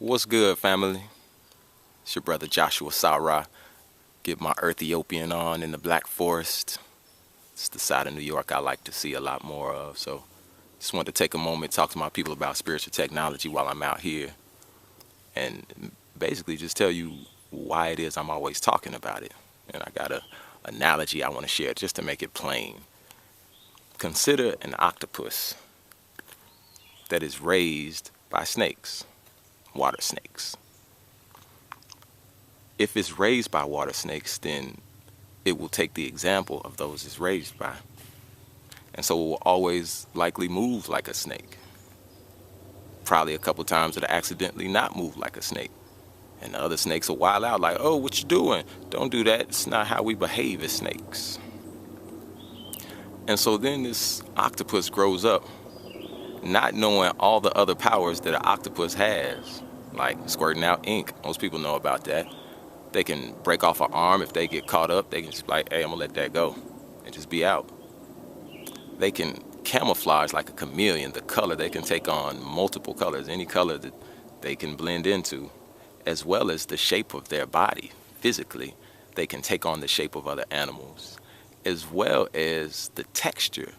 What's good, family? It's your brother Joshua Sarah. Get my Ethiopian on in the Black Forest. It's the side of New York I like to see a lot more of. So just wanted to take a moment, talk to my people about spiritual technology while I'm out here, and basically just tell you why it is I'm always talking about it. And I got a analogy I want to share just to make it plain. Consider an octopus that is raised by snakes, water snakes. If it's raised by water snakes, then it will take the example of those it's raised by. And so it will always likely move like a snake. Probably a couple times it'll accidentally not move like a snake. And the other snakes will wild out like, oh, what you doing? Don't do that. It's not how we behave as snakes. And so then this octopus grows up not knowing all the other powers that an octopus has, like squirting out ink. Most people know about that. They can break off an arm if they get caught up. They can just be like, hey, I'm gonna let that go and just be out. They can camouflage like a chameleon. The color, they can take on multiple colors, any color that they can blend into, as well as the shape of their body. Physically, they can take on the shape of other animals, as well as the texture,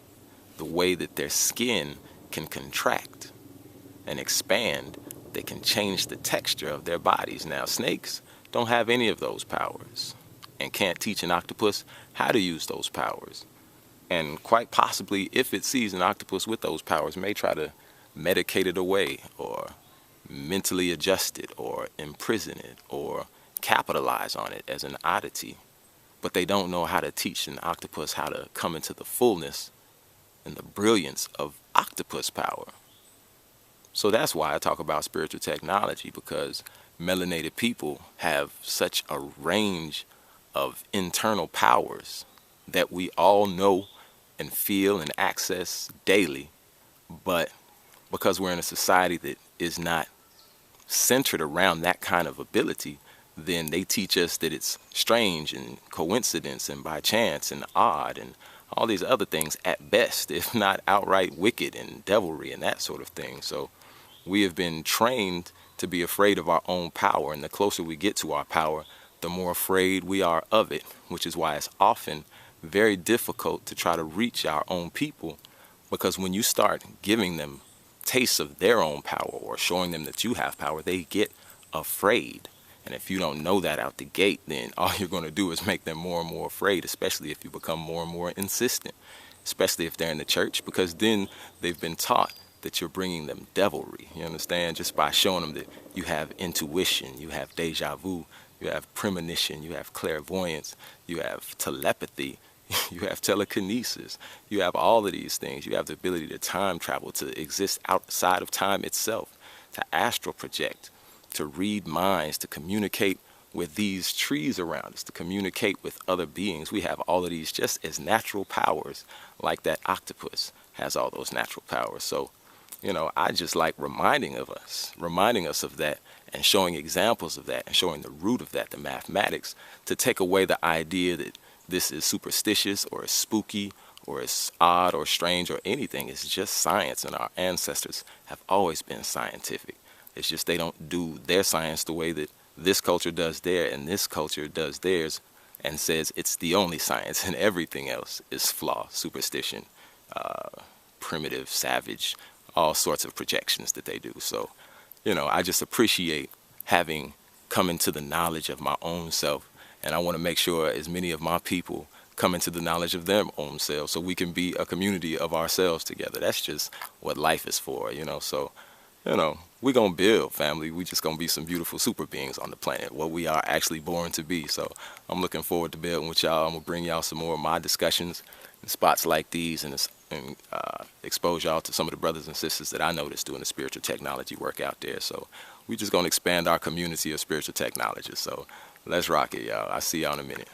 the way that their skin can contract and expand. They can change the texture of their bodies. Now, snakes don't have any of those powers and can't teach an octopus how to use those powers. And quite possibly, if it sees an octopus with those powers, may try to medicate it away or mentally adjust it or imprison it or capitalize on it as an oddity. But they don't know how to teach an octopus how to come into the fullness and the brilliance of octopus power. So that's why I talk about spiritual technology, because melanated people have such a range of internal powers that we all know and feel and access daily. But because we're in a society that is not centered around that kind of ability, then they teach us that it's strange and coincidence and by chance and odd and all these other things at best, if not outright wicked and devilry and that sort of thing. So we have been trained to be afraid of our own power, and the closer we get to our power, the more afraid we are of it, which is why it's often very difficult to try to reach our own people, because when you start giving them tastes of their own power or showing them that you have power, they get afraid. And if you don't know that out the gate, then all you're going to do is make them more and more afraid, especially if you become more and more insistent, especially if they're in the church, because then they've been taught that you're bringing them devilry, you understand, just by showing them that you have intuition, you have deja vu, you have premonition, you have clairvoyance, you have telepathy, you have telekinesis, you have all of these things. You have the ability to time travel, to exist outside of time itself, to astral project, to read minds, to communicate with these trees around us, to communicate with other beings. We have all of these just as natural powers, like that octopus has all those natural powers. So, you know, I just like reminding us of that and showing examples of that and showing the root of that, the mathematics, to take away the idea that this is superstitious or is spooky or is odd or strange or anything. It's just science, and our ancestors have always been scientific. It's just they don't do their science the way that this culture does theirs and this culture does theirs and says it's the only science, and everything else is flaw, superstition, primitive, savage, all sorts of projections that they do. So, you know, I just appreciate having come into the knowledge of my own self, and I want to make sure as many of my people come into the knowledge of their own selves so we can be a community of ourselves together. That's just what life is for, you know. So, you know, we're going to build, family. We just going to be some beautiful super beings on the planet, what we are actually born to be. So I'm looking forward to building with y'all. I'm going to bring y'all some more of my discussions in spots like these, and expose y'all to some of the brothers and sisters that I noticed doing the spiritual technology work out there. So we just going to expand our community of spiritual technologists. So let's rock it, y'all. I'll see y'all in a minute.